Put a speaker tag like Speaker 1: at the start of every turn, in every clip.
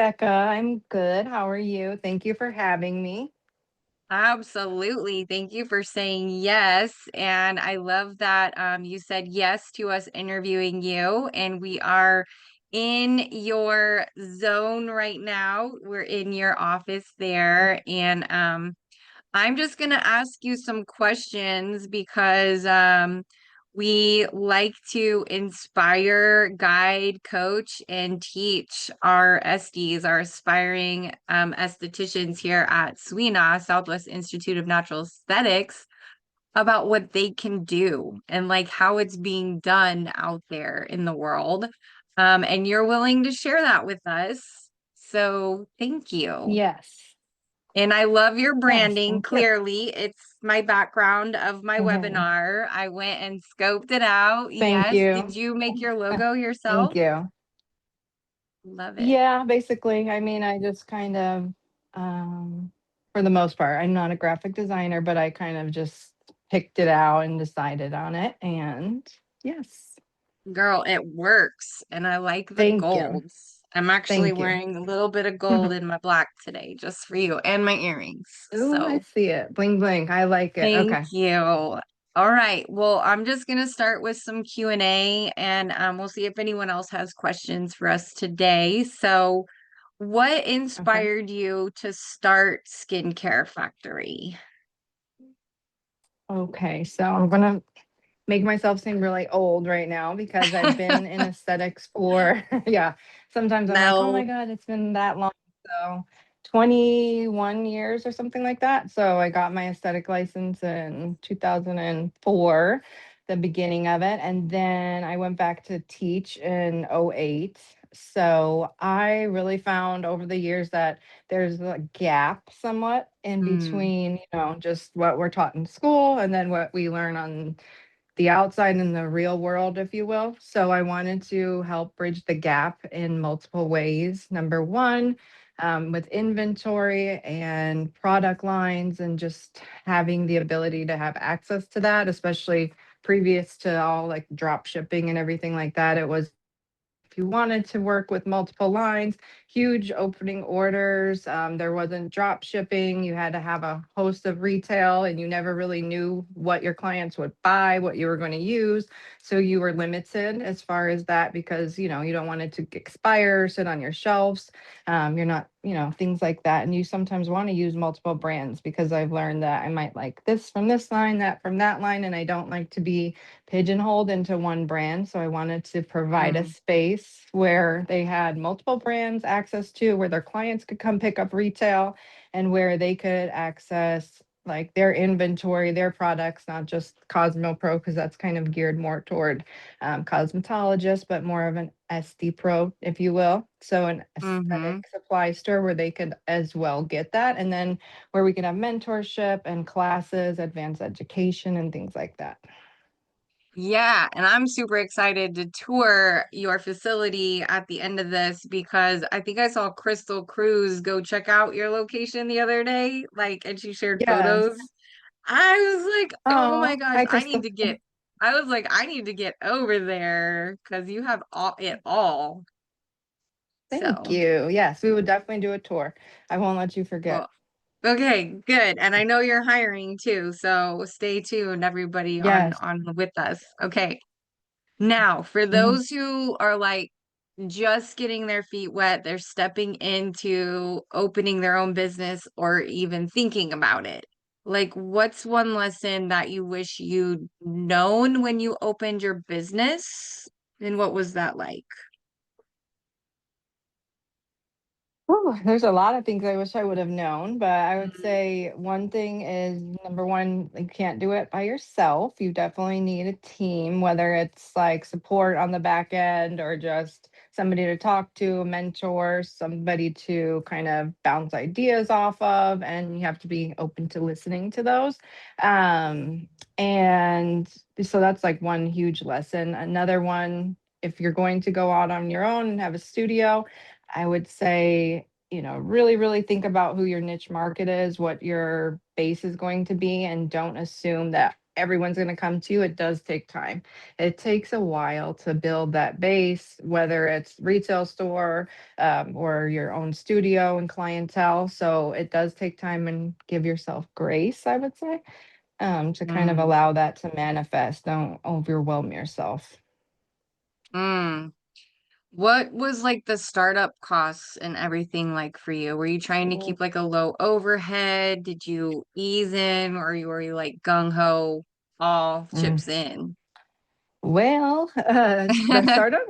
Speaker 1: Becca. I'm good. How are you? Thank you for having me.
Speaker 2: Absolutely. Thank you for saying yes. And I love that you said yes to us interviewing you. And we are in your zone right now. We're in your office there. And I'm just going to ask you some questions because we like to inspire, guide, coach, and teach our SDs, our aspiring estheticians here at SWINA, Southwest Institute of Natural Aesthetics, about what they can do and like how it's being done out there in the world. And you're willing to share that with us. So thank you.
Speaker 1: Yes.
Speaker 2: And I love your
Speaker 1: Yes.
Speaker 2: branding.
Speaker 1: Thank you.
Speaker 2: Clearly, it's my background of my
Speaker 1: Mhm.
Speaker 2: webinar. I went and scoped it out.
Speaker 1: Thank
Speaker 2: Yes. Did
Speaker 1: you.
Speaker 2: you make your logo yourself?
Speaker 1: Thank you.
Speaker 2: Love it.
Speaker 1: Yeah, basically. I mean, I just kind of, um, for the most part, I'm not a graphic designer, but I kind of just picked it out and decided on it. And yes,
Speaker 2: Girl, it works. And I like the
Speaker 1: thank you.
Speaker 2: golds. I'm actually
Speaker 1: Thank you.
Speaker 2: wearing a little bit of gold in my black today just for you and my earrings.
Speaker 1: Oh, I
Speaker 2: So
Speaker 1: see it. Bling, bling. I like it.
Speaker 2: thank
Speaker 1: Okay.
Speaker 2: you. All right. Well, I'm just going to start with some Q&A and we'll see if anyone else has questions for us today. So, what
Speaker 1: Okay.
Speaker 2: inspired you to start Skincare Factory?
Speaker 1: Okay. So I'm going to make myself seem really old right now because I've been in aesthetics for yeah. Sometimes I'm like, "Oh my
Speaker 2: No.
Speaker 1: god, it's been that long." So 21 years or something like that. So I got my aesthetic license in 2004, the beginning of it, and then I went back to teach in '08. So I really found over the years that there's a gap somewhat in
Speaker 2: Mm,
Speaker 1: between, just what we're taught in school and then what we learn on the outside and the real world, if you will. So I wanted to help bridge the gap in multiple ways. Number one, with inventory and product lines, and just having the ability to have access to that, especially previous to all like drop shipping and everything like that. It was if you wanted to work with multiple lines, huge opening orders. There wasn't drop shipping. You had to have a host of retail, and you never really knew what your clients would buy, what you were going to use. So you were limited as far as that because you don't want it to expire, sit on your shelves. You're not, things like that. And you sometimes want to use multiple brands because I've learned that I might like this from this line, that from that line, and I don't like to be pigeonholed into one brand. So I wanted to provide a
Speaker 2: mm,
Speaker 1: space where they had multiple brands access to, where their clients could come pick up retail and where they could access like their inventory, their products, not just Cosmo Pro, because that's kind of geared more toward cosmetologists, but more of an SD Pro, if you will. So an
Speaker 2: mm-hmm.
Speaker 1: aesthetic supply store where they could as well get that. And then where we could have mentorship and classes, advanced education, and things like that.
Speaker 2: Yeah, and I'm super excited to tour your facility at the end of this because I think I saw Crystal Cruz go check out your location the other day, like, and she shared photos.
Speaker 1: Yes.
Speaker 2: I was like, oh my
Speaker 1: Oh,
Speaker 2: gosh,
Speaker 1: hi, Crystal.
Speaker 2: I was like, I need to get over there because you have all it all.
Speaker 1: Thank
Speaker 2: So,
Speaker 1: you. Yes, we would definitely do a tour. I won't let you
Speaker 2: well,
Speaker 1: forget.
Speaker 2: okay, good. And I know you're hiring too, so stay tuned, everybody
Speaker 1: Yes.
Speaker 2: on with us. Okay. Now, for
Speaker 1: Mhm.
Speaker 2: those who are like just getting their feet wet, they're stepping into opening their own business or even thinking about it. Like, what's one lesson that you wish you'd known when you opened your business? And what was that like?
Speaker 1: Ooh, there's a lot of things I wish I would have known, but I would
Speaker 2: Mm,
Speaker 1: say one thing is number one, you can't do it by yourself. You definitely need a team, whether it's like support on the back end or just somebody to talk to, a mentor, somebody to kind of bounce ideas off of, and you have to be open to listening to those. Um, and so that's like one huge lesson. Another one, if you're going to go out on your own and have a studio, I would say, really, really think about who your niche market is, what your base is going to be, and don't assume that everyone's going to come to you. It does take time. It takes a while to build that base, whether it's retail store or your own studio and clientele. So it does take time, and give yourself grace, I would say, to kind of
Speaker 2: Mm,
Speaker 1: allow that to manifest. Don't overwhelm yourself.
Speaker 2: mm. What was like the startup costs and everything like for you? Were you trying to keep like a low overhead? Did you ease in, or were you like gung ho, all
Speaker 1: Mm.
Speaker 2: chips in?
Speaker 1: Well, the startup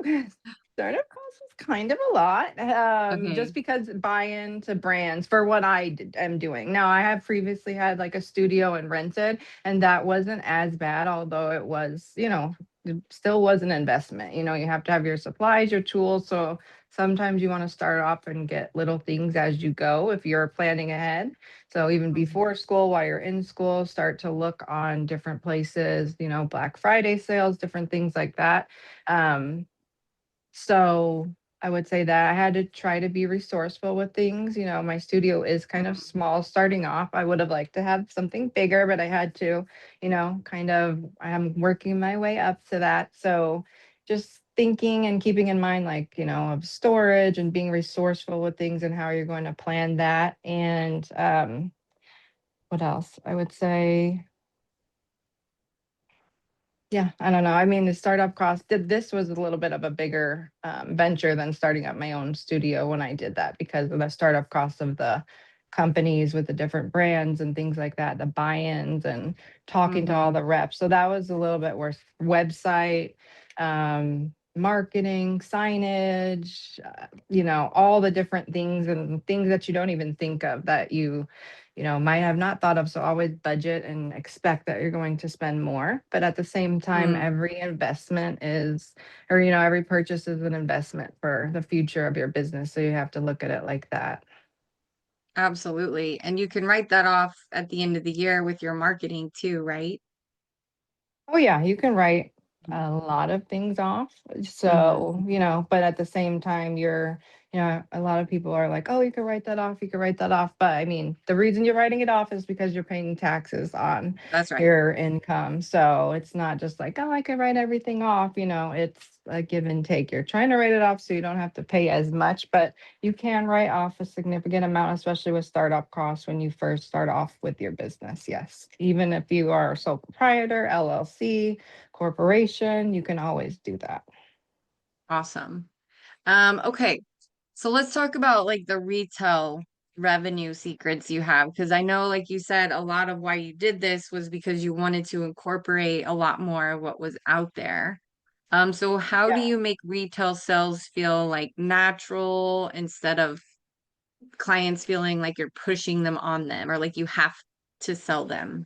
Speaker 1: cost was kind of a lot,
Speaker 2: Okay.
Speaker 1: just because buy-in to brands for what am doing. Now, I have previously had like a studio and rented, and that wasn't as bad, although it was, it still was an investment. You have to have your supplies, your tools. So sometimes you want to start off and get little things as you go if you're planning ahead. So even
Speaker 2: Mhm.
Speaker 1: before school, while you're in school, start to look on different places, Black Friday sales, different things like that. Um, so I would say that I had to try to be resourceful with things. My studio is kind of
Speaker 2: Mm,
Speaker 1: small starting off. I would have liked to have something bigger, but I had to, I'm working my way up to that. So just thinking and keeping in mind, like, of storage and being resourceful with things and how you're going to plan that. And what else? I would say, yeah, I don't know. I mean, the startup cost, this was a little bit of a bigger venture than starting up my own studio when I did that, because of the startup cost of the companies with the different brands and things like that, the buy-ins and talking to all
Speaker 2: mhm.
Speaker 1: the reps. So that was a little bit worse. Website, marketing, signage, all the different things and things that you don't even think of that you might have not thought of. So always budget and expect that you're going to spend more. But at the same time,
Speaker 2: Mm,
Speaker 1: every investment is, or, every purchase is an investment for the future of your business. So you have to look at it like that.
Speaker 2: absolutely. And you can write that off at the end of the year with your marketing too, right?
Speaker 1: Oh yeah, you can write a lot of things off.
Speaker 2: Mm-hmm.
Speaker 1: So, but at the same time, a lot of people are like, oh, you can write that off, you can write that off. But I mean, the reason you're writing it off is because you're paying taxes on
Speaker 2: That's right.
Speaker 1: your income. So it's not just like, oh, I can write everything off. It's a give and take. You're trying to write it off so you don't have to pay as much, but you can write off a significant amount, especially with startup costs when you first start off with your business. Yes. Even if you are a sole proprietor, LLC, corporation, you can always do that.
Speaker 2: Awesome. Okay. So let's talk about like the retail revenue secrets you have, because I know, like you said, a lot of why you did this was because you wanted to incorporate a lot more of what was out there. So how do
Speaker 1: Yeah.
Speaker 2: you make retail sales feel like natural instead of clients feeling like you're pushing them on them or like you have to sell them?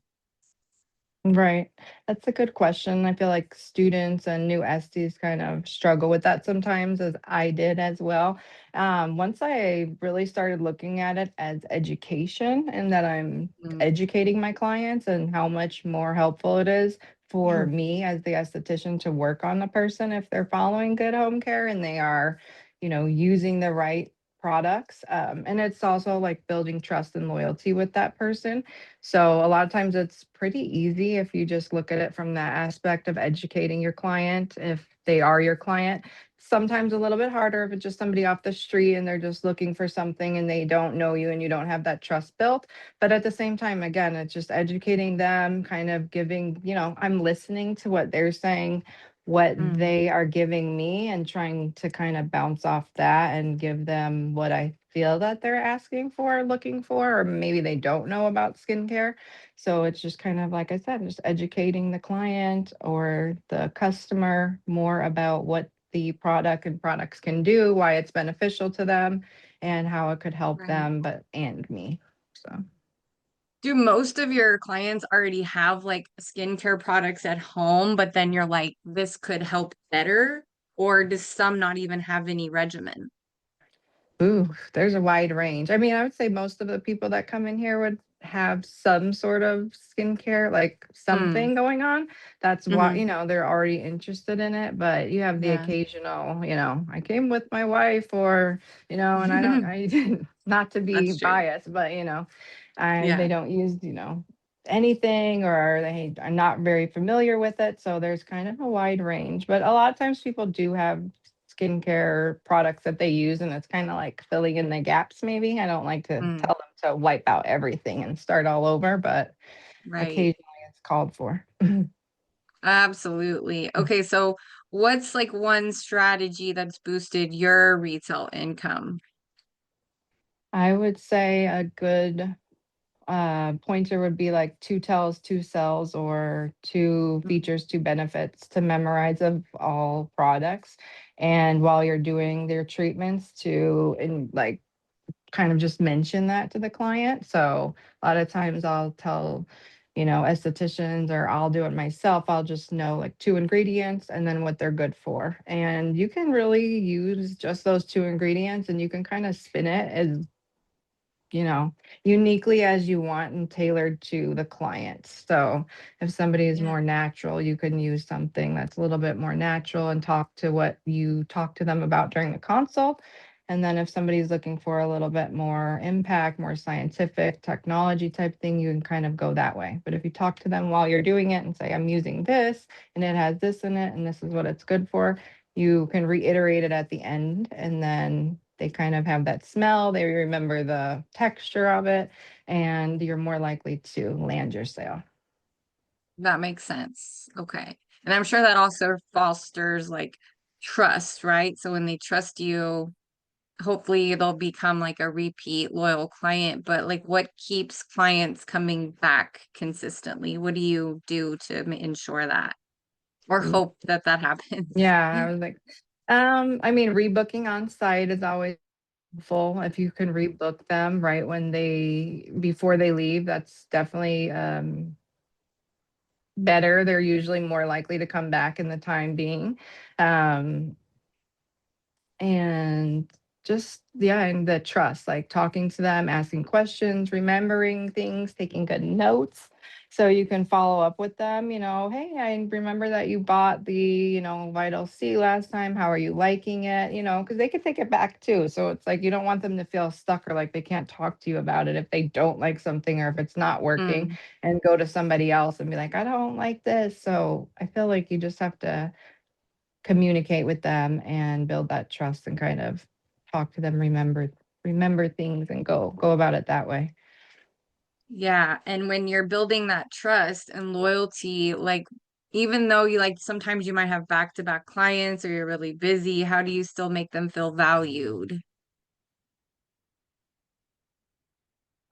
Speaker 1: Right. That's a good question. I feel like students and new SDs kind of struggle with that sometimes, as I did as well. Once I really started looking at it as education, and that I'm
Speaker 2: Mm.
Speaker 1: educating my clients and how much more helpful it is for me as the esthetician to work on the person if they're following good home care and they are, using the right products. And it's also like building trust and loyalty with that person. So a lot of times it's pretty easy if you just look at it from that aspect of educating your client if they are your client. Sometimes a little bit harder if it's just somebody off the street and they're just looking for something and they don't know you and you don't have that trust built. But at the same time, again, it's just educating them, kind of giving, I'm listening to what they're saying, what
Speaker 2: Mm,
Speaker 1: they are giving me, and trying to kind of bounce off that and give them what I feel that they're asking for, looking for, or maybe they don't know about skincare. So it's just kind of like I said, just educating the client or the customer more about what the product and products can do, why it's beneficial to them, and how it could help
Speaker 2: right.
Speaker 1: them, but and me. So.
Speaker 2: Do most of your clients already have like skincare products at home, but then you're like, this could help better? Or does some not even have any regimen?
Speaker 1: Ooh, there's a wide range. I mean, I would say most of the people that come in here would have some sort of skincare, like
Speaker 2: Mm,
Speaker 1: something going on. That's why,
Speaker 2: hmm.
Speaker 1: they're already interested in it. But you have the
Speaker 2: Yeah.
Speaker 1: occasional, I came with my wife, or, and I not to be
Speaker 2: That's true.
Speaker 1: biased, but, they
Speaker 2: Yeah.
Speaker 1: don't use, anything or they are not very familiar with it. So there's kind of a wide range. But a lot of times people do have skincare products that they use, and it's kind of like filling in the gaps, maybe. I don't like to
Speaker 2: Mm,
Speaker 1: tell them to wipe out everything and start all over, but
Speaker 2: right.
Speaker 1: occasionally it's called for.
Speaker 2: Absolutely. Okay, so what's like one strategy that's boosted your retail income?
Speaker 1: I would say a good pointer would be like two tells, two sells, or two
Speaker 2: Mm,
Speaker 1: features, two benefits to memorize of all products. And while you're doing their treatments, to and like kind of just mention that to the client. So a lot of times I'll tell, estheticians, or I'll do it myself. I'll just know like two ingredients and then what they're good for. And you can really use just those two ingredients and you can kind of spin it as you know, uniquely as you want and tailored to the client. So if somebody is
Speaker 2: yeah.
Speaker 1: more natural, you can use something that's a little bit more natural and talk to what you talk to them about during the consult. And then if somebody's looking for a little bit more impact, more scientific technology type thing, you can kind of go that way. But if you talk to them while you're doing it and say, I'm using this and it has this in it and this is what it's good for, you can reiterate it at the end, and then they kind of have that smell, they remember the texture of it, and you're more likely to land your sale.
Speaker 2: That makes sense. Okay. And I'm sure that also fosters like trust, right? So when they trust you, hopefully they'll become like a repeat loyal client. But like what keeps clients coming back consistently? What do you do to ensure that or
Speaker 1: Mm,
Speaker 2: hope that that happens?
Speaker 1: yeah, I was like, I mean, rebooking on site is always full. If you can rebook them right when they before they leave, that's definitely better. They're usually more likely to come back in the time being. Um, and just yeah, and the trust, like talking to them, asking questions, remembering things, taking good notes so you can follow up with them. Hey, I remember that you bought the Vital C last time. How are you liking it? Because they could take it back too. So it's like you don't want them to feel stuck or like they can't talk to you about it if they don't like something or if it's not working,
Speaker 2: Mm,
Speaker 1: and go to somebody else and be like, I don't like this. So I feel like you just have to communicate with them and build that trust and kind of talk to them, remember things and go about it that way.
Speaker 2: yeah. And when you're building that trust and loyalty, like even though you like sometimes you might have back-to-back clients or you're really busy, how do you still make them feel valued?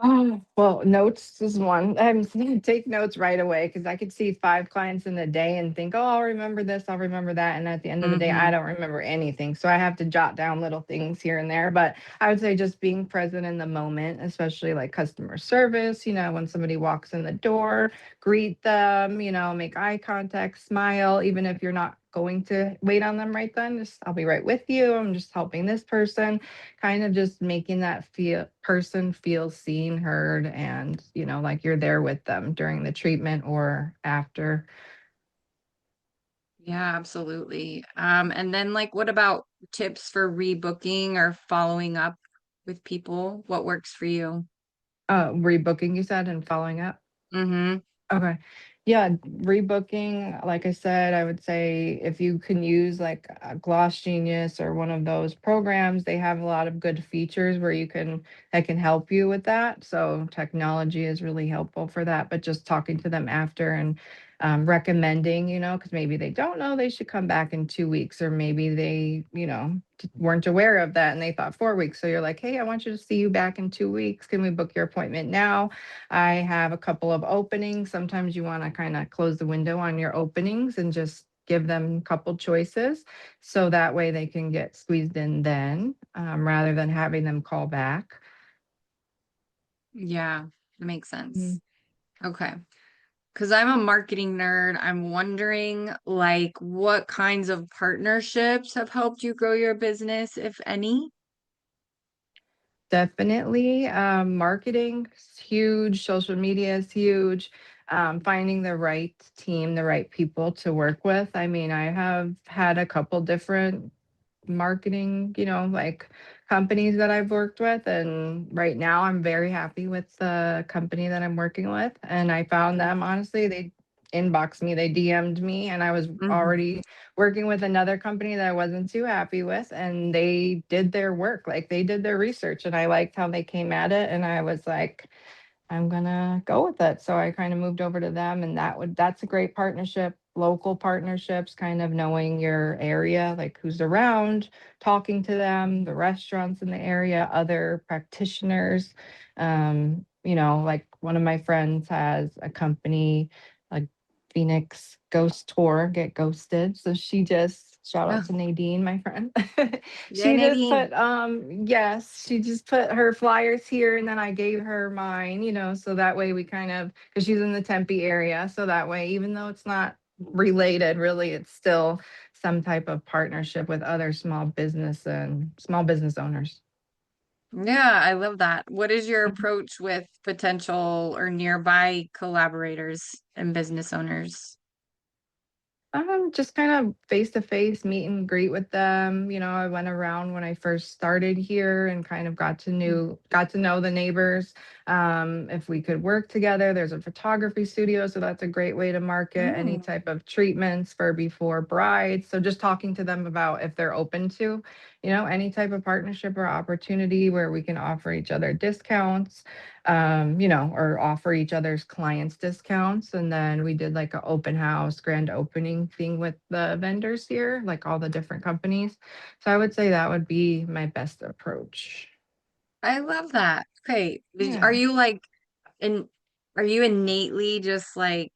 Speaker 1: Oh, well, notes is one. I'm take notes right away because I could see five clients in a day and think, oh, I'll remember this, I'll remember that. And at the end of the day, I
Speaker 2: Mm-hmm.
Speaker 1: don't remember anything. So I have to jot down little things here and there. But I would say just being present in the moment, especially like customer service, when somebody walks in the door, greet them, make eye contact, smile, even if you're not going to wait on them right then. Just I'll be right with you. I'm just helping this person, kind of just making that person feel seen, heard, and like you're there with them during the treatment or after.
Speaker 2: Yeah, absolutely. And then like what about tips for rebooking or following up with people? What works for you?
Speaker 1: Rebooking, you said, and following up.
Speaker 2: Mm-hmm.
Speaker 1: Okay. Yeah, rebooking, like I said, I would say if you can use like Gloss Genius or one of those programs, they have a lot of good features where that can help you with that. So technology is really helpful for that. But just talking to them after and recommending, because maybe they don't know they should come back in 2 weeks, or maybe they, weren't aware of that and they thought 4 weeks. So you're like, hey, I want you to see you back in 2 weeks. Can we book your appointment now? I have a couple of openings. Sometimes you want to kind of close the window on your openings and just give them a couple choices so that way they can get squeezed in then, rather than having them call back.
Speaker 2: Yeah, that makes
Speaker 1: Mm.
Speaker 2: sense. Okay. Because I'm a marketing nerd, I'm wondering like what kinds of partnerships have helped you grow your business, if any?
Speaker 1: Definitely. Marketing is huge, social media is huge. Finding the right team, the right people to work with. I mean, I have had a couple different marketing, like companies that I've worked with. And right now, I'm very happy with the company that I'm working with. And I found them, honestly, they inboxed me, they DM'd me, and I was
Speaker 2: Mhm.
Speaker 1: already working with another company that I wasn't too happy with. And they did their work, like they did their research. And I liked how they came at it. And I was like, I'm gonna go with it. So I kind of moved over to them, and that's a great partnership, local partnerships, kind of knowing your area, like who's around, talking to them, the restaurants in the area, other practitioners. Like one of my friends has a company, like Phoenix Ghost Tour, Get Ghosted. So she just shout out
Speaker 2: Oh,
Speaker 1: to Nadine, my friend.
Speaker 2: yeah,
Speaker 1: She just
Speaker 2: Nadine.
Speaker 1: put yes, she just put her flyers here and then I gave her mine, so that way we kind of because she's in the Tempe area. So that way, even though it's not related, really, it's still some type of partnership with other small business owners.
Speaker 2: Yeah, I love that. What is your approach with potential or nearby collaborators and business owners?
Speaker 1: Just kind of face to face meet and greet with them. I went around when I first started here and kind of got to know the neighbors. If we could work together, there's a photography studio, so that's a great way to market any
Speaker 2: Mm,
Speaker 1: type of treatments for before brides. So just talking to them about if they're open to, any type of partnership or opportunity where we can offer each other discounts, or offer each other's clients discounts. And then we did like an open house, grand opening thing with the vendors here, like all the different companies. So I would say that would be my best approach.
Speaker 2: I love that. Okay. Are
Speaker 1: Yeah.
Speaker 2: you like in are you innately just like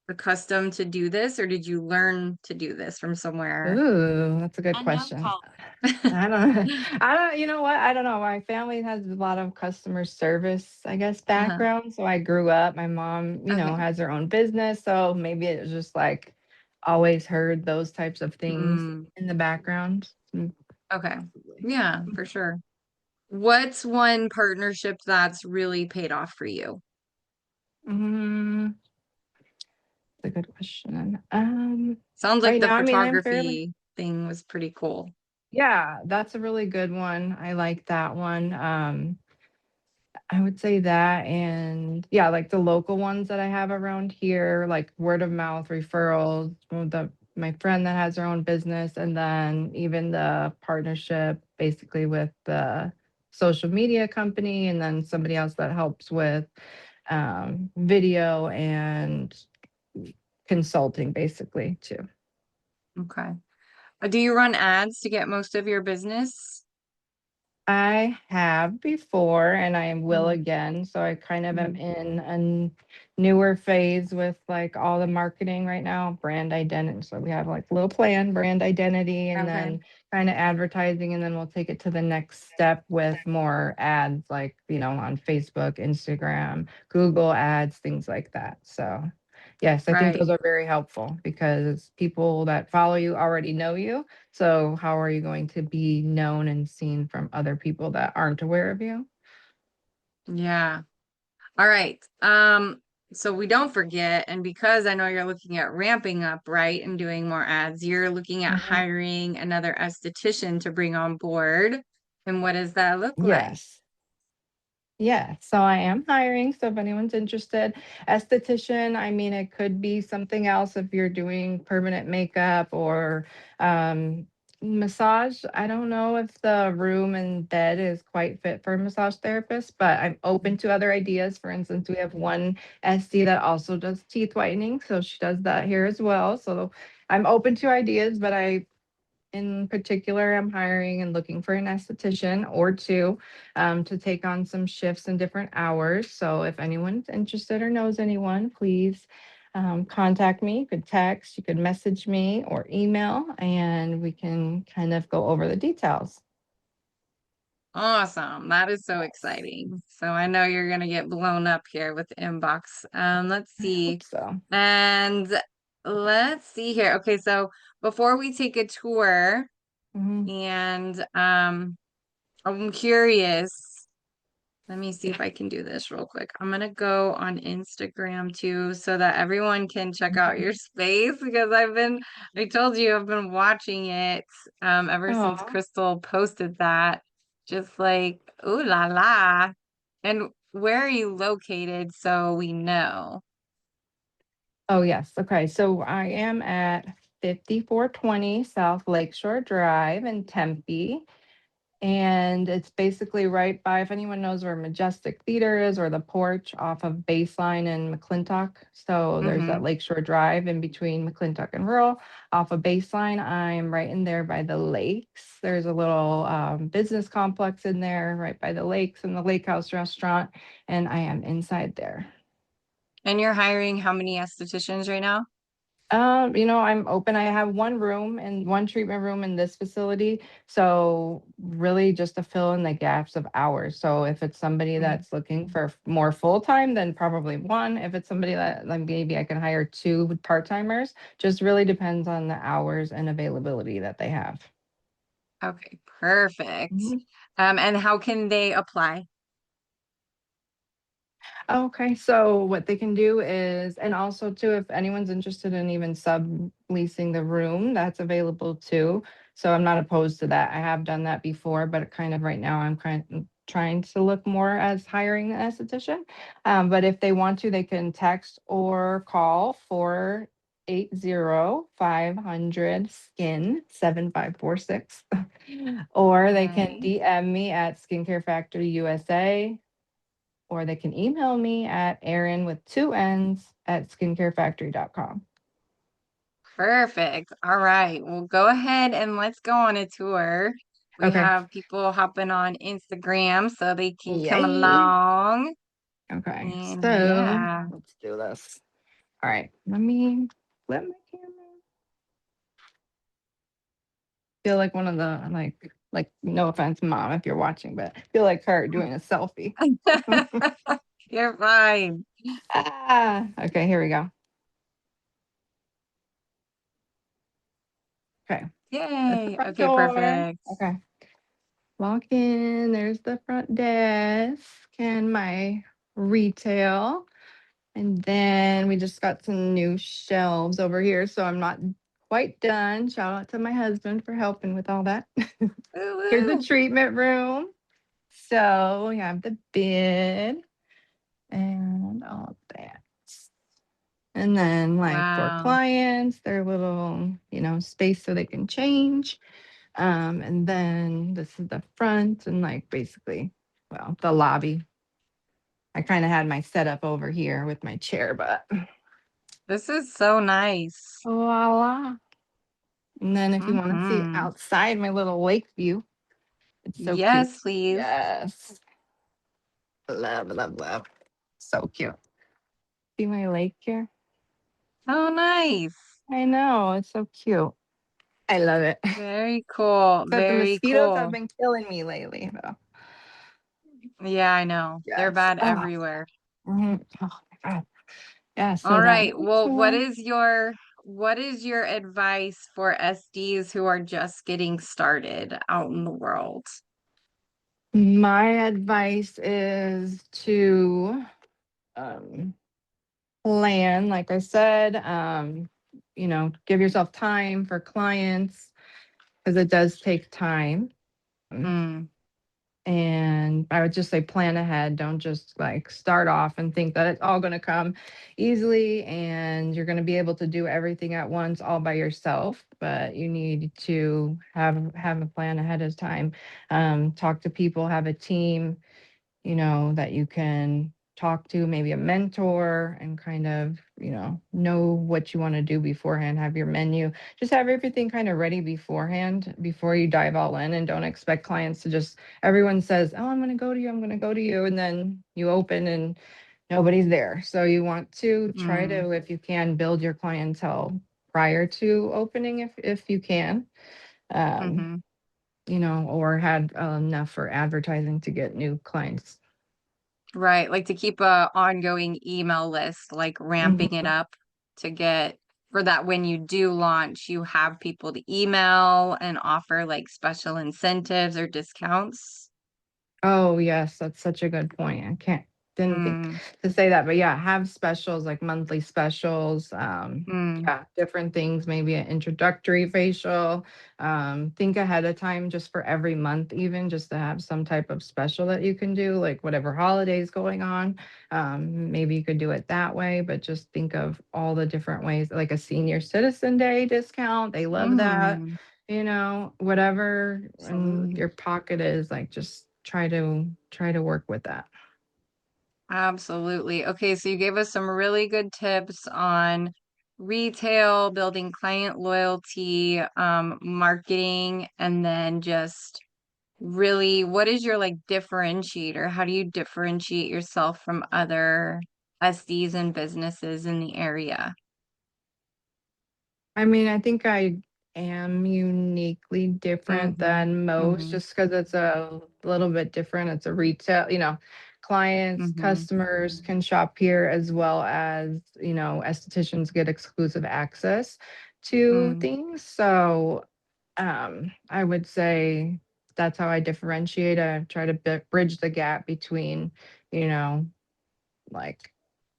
Speaker 2: accustomed to do this, or did you learn to do this from somewhere?
Speaker 1: Ooh, that's a good
Speaker 2: I love
Speaker 1: question.
Speaker 2: call.
Speaker 1: You know what? I don't know. My family has a lot of customer service, I guess,
Speaker 2: Uh-huh.
Speaker 1: background. So I grew up, my mom,
Speaker 2: Okay.
Speaker 1: has her own business. So maybe it was just like always heard those types of things
Speaker 2: Mm,
Speaker 1: in the background.
Speaker 2: okay.
Speaker 1: Possibly.
Speaker 2: Yeah, for sure. What's one partnership that's really paid off for you?
Speaker 1: Mm, that's a good question.
Speaker 2: Sounds like
Speaker 1: Right
Speaker 2: the
Speaker 1: now, I mean, I'm fairly,
Speaker 2: photography thing was pretty cool.
Speaker 1: yeah, that's a really good one. I like that one. I would say that, and yeah, like the local ones that I have around here, like word of mouth referrals, my friend that has her own business, and then even the partnership basically with the social media company, and then somebody else that helps with video and consulting basically too.
Speaker 2: Okay. Do you run ads to get most of your business?
Speaker 1: I have before and I will
Speaker 2: Mhm.
Speaker 1: again. So I kind of am
Speaker 2: Mhm.
Speaker 1: in a newer phase with like all the marketing right now, brand identity. So we have like little plan, brand identity, and
Speaker 2: Okay.
Speaker 1: then kind of advertising. And then we'll take it to the next step with more ads like, on Facebook, Instagram, Google ads, things like that. So yes, I think
Speaker 2: Right.
Speaker 1: those are very helpful because people that follow you already know you. So how are you going to be known and seen from other people that aren't aware of you?
Speaker 2: Yeah. All right. So we don't forget, and because I know you're looking at ramping up, right, and doing more ads, you're looking at
Speaker 1: Mhm.
Speaker 2: hiring another esthetician to bring on board. And what does that look like?
Speaker 1: Yes. Yeah, so I am hiring. So if anyone's interested, esthetician, I mean, it could be something else if you're doing permanent makeup or massage. I don't know if the room and bed is quite fit for a massage therapist, but I'm open to other ideas. For instance, we have one SD that also does teeth whitening. So she does that here as well. So I'm open to ideas, but I in particular, I'm hiring and looking for an esthetician or two to take on some shifts in different hours. So if anyone's interested or knows anyone, please contact me. You could text, you could message me or email, and we can kind of go over the details.
Speaker 2: Awesome. That is so
Speaker 1: Yes,
Speaker 2: exciting. So I know you're gonna get blown up here with the inbox. Let's
Speaker 1: I hope
Speaker 2: see.
Speaker 1: so.
Speaker 2: And let's see here. Okay, so before we take a tour,
Speaker 1: Mhm.
Speaker 2: and I'm curious. Let me see if I can do this real quick. I'm gonna go on Instagram too so that everyone can check out your space because I told you I've been watching it ever since
Speaker 1: Oh,
Speaker 2: Crystal posted that. Just like, ooh la la. And where are you located so we know?
Speaker 1: Oh, yes. Okay. So I am at 5420 South Lakeshore Drive in Tempe. And it's basically right by, if anyone knows where Majestic Theater is, or the porch off of Baseline and McClintock. So there's that
Speaker 2: Mm-hmm.
Speaker 1: Lakeshore Drive in between McClintock and Rural. Off of Baseline, I'm right in there by the lakes. There's a little business complex in there right by the lakes and the Lake House restaurant. And I am inside there.
Speaker 2: And you're hiring how many estheticians right now?
Speaker 1: I'm open. I have one room and one treatment room in this facility. So really just to fill in the gaps of hours. So if it's somebody
Speaker 2: Mm.
Speaker 1: that's looking for more full time, then probably one. If it's somebody that like maybe I can hire two part-timers, just really depends on the hours and availability that they have.
Speaker 2: Okay, perfect.
Speaker 1: Mhm.
Speaker 2: And how can they apply?
Speaker 1: Okay, so what they can do is, and also too, if anyone's interested in even subleasing the room, that's available too. So I'm not opposed to that. I have done that before, but kind of right now I'm kind of trying to look more as hiring an esthetician. But if they want to, they can text or call 480-500 skin 7546. Or they can
Speaker 2: Okay,
Speaker 1: DM me at Skincare Factory USA, or they can email me at Erin with two N's at skincarefactory.com.
Speaker 2: perfect. All right, well, go ahead and let's go on a tour. We
Speaker 1: Okay.
Speaker 2: have people hopping on Instagram so they can come
Speaker 1: Yay.
Speaker 2: along.
Speaker 1: Okay.
Speaker 2: And
Speaker 1: So
Speaker 2: yeah.
Speaker 1: let's do this. All right. Let me flip my camera. Feel like one of the like no offense, mom, if you're watching, but I feel like her doing a selfie.
Speaker 2: You're fine.
Speaker 1: Okay, here we go. Okay. At the
Speaker 2: Yay.
Speaker 1: front
Speaker 2: Okay,
Speaker 1: door.
Speaker 2: perfect.
Speaker 1: Okay. Walk in. There's the front desk and my retail. And then we just got some new shelves over here, so I'm not quite done. Shout out to my husband for helping with all that.
Speaker 2: Woo
Speaker 1: Here's the
Speaker 2: woo.
Speaker 1: treatment room. So we have the bed and all of that. And then, like for
Speaker 2: Wow.
Speaker 1: clients, their little, space so they can change. And then this is the front and like basically, well, the lobby. I kind of had my setup over here with my chair, but
Speaker 2: This is so nice.
Speaker 1: voila. And then if you want to see
Speaker 2: Mm-hmm.
Speaker 1: outside my little lake view, it's so cute.
Speaker 2: Yes, please.
Speaker 1: Yes. Love, love, love. So cute. See my lake here?
Speaker 2: Oh, nice.
Speaker 1: I know. It's so cute. I love it.
Speaker 2: Very cool.
Speaker 1: But the
Speaker 2: Very
Speaker 1: mosquitoes have
Speaker 2: cool.
Speaker 1: been killing me lately, though.
Speaker 2: Yeah, I know. They're
Speaker 1: Yes.
Speaker 2: bad
Speaker 1: Oh,
Speaker 2: everywhere.
Speaker 1: oh my God. Yeah.
Speaker 2: All
Speaker 1: So that
Speaker 2: right.
Speaker 1: was a
Speaker 2: Well,
Speaker 1: tour.
Speaker 2: what is your advice for SDs who are just getting started out in the world?
Speaker 1: My advice is to um, plan, like I said, give yourself time for clients because it does take time.
Speaker 2: Mm,
Speaker 1: And I would just say plan ahead. Don't just like start off and think that it's all going to come easily and you're going to be able to do everything at once all by yourself. But you need to have a plan ahead of time. Talk to people, have a team, that you can talk to, maybe a mentor, and kind of, know what you want to do beforehand, have your menu, just have everything kind of ready beforehand before you dive all in, and don't expect clients to just, everyone says, oh, I'm going to go to you, I'm going to go to you, and then you open and nobody's there. So you want to try
Speaker 2: mm,
Speaker 1: to, if you can, build your clientele prior to opening if you can. Um,
Speaker 2: mm-hmm.
Speaker 1: or had enough for advertising to get new clients.
Speaker 2: Right. Like to keep a ongoing email list, like ramping it
Speaker 1: Mhm.
Speaker 2: up to get for that when you do launch, you have people to email and offer like special incentives or discounts.
Speaker 1: Oh, yes, that's such a good point. I can't. didn't think
Speaker 2: Mm,
Speaker 1: to say that, but yeah, have specials like monthly specials.
Speaker 2: mm,
Speaker 1: Yeah, different things, maybe an introductory facial. Think ahead of time just for every month, even just to have some type of special that you can do, like whatever holidays going on. Maybe you could do it that way, but just think of all the different ways, like a senior citizen day discount. They love that,
Speaker 2: mm,
Speaker 1: whatever in
Speaker 2: absolutely.
Speaker 1: your pocket is, like just try to work with that.
Speaker 2: Absolutely. Okay, so you gave us some really good tips on retail, building client loyalty, marketing, and then just really what is your like differentiator? How do you differentiate yourself from other SDs and businesses in the area?
Speaker 1: I mean, I think I am uniquely different
Speaker 2: Mm-hmm.
Speaker 1: than most
Speaker 2: Mm-hmm.
Speaker 1: just because it's a little bit different. It's a retail, clients,
Speaker 2: Mm-hmm.
Speaker 1: customers can shop here as well as, estheticians get exclusive access to
Speaker 2: Mm,
Speaker 1: things. So I would say that's how I differentiate. I try to bridge the gap between, you know, like,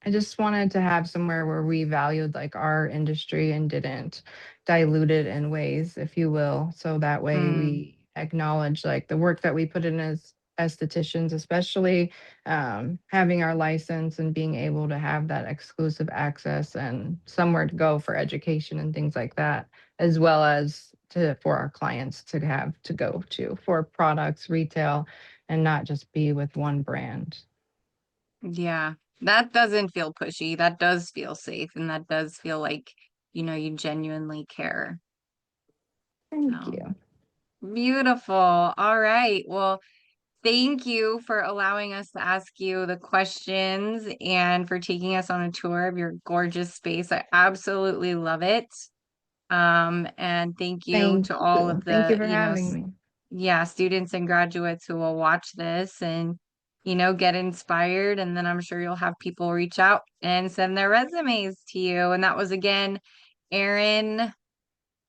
Speaker 1: I just wanted to have somewhere where we valued like our industry and didn't dilute it in ways, if you will. So that way
Speaker 2: mm,
Speaker 1: we acknowledge like the work that we put in as estheticians, especially having our license and being able to have that exclusive access and somewhere to go for education and things like that, as well as for our clients to have to go to for products, retail, and not just be with one brand.
Speaker 2: yeah. That doesn't feel pushy. That does feel safe and that does feel like, you genuinely care.
Speaker 1: Thank
Speaker 2: So
Speaker 1: you.
Speaker 2: beautiful. All right. Well, thank you for allowing us to ask you the questions and for taking us on a tour of your gorgeous space. I absolutely love it. And thank you
Speaker 1: Thank
Speaker 2: to all
Speaker 1: you.
Speaker 2: of
Speaker 1: Thank you
Speaker 2: the,
Speaker 1: for having me.
Speaker 2: yeah, students and graduates who will watch this and, get inspired. And then I'm sure you'll have people reach out and send their resumes to you. And that was again, Erin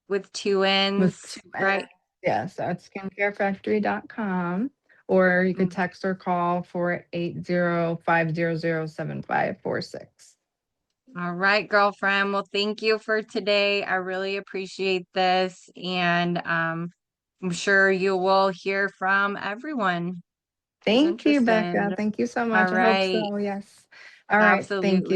Speaker 2: with two
Speaker 1: With
Speaker 2: N's,
Speaker 1: 2
Speaker 2: right?
Speaker 1: N's. Yes, at skincarefactory.com, or you could
Speaker 2: Mm.
Speaker 1: text or call for 805007546.
Speaker 2: All right, girlfriend. Well, thank you for today. I really appreciate this. And I'm sure you will hear from everyone who's
Speaker 1: Thank you, Becca.
Speaker 2: interested.
Speaker 1: Thank you so
Speaker 2: All
Speaker 1: much. I hope
Speaker 2: right.
Speaker 1: so. Yes. All right. Thank you.
Speaker 2: Absolutely.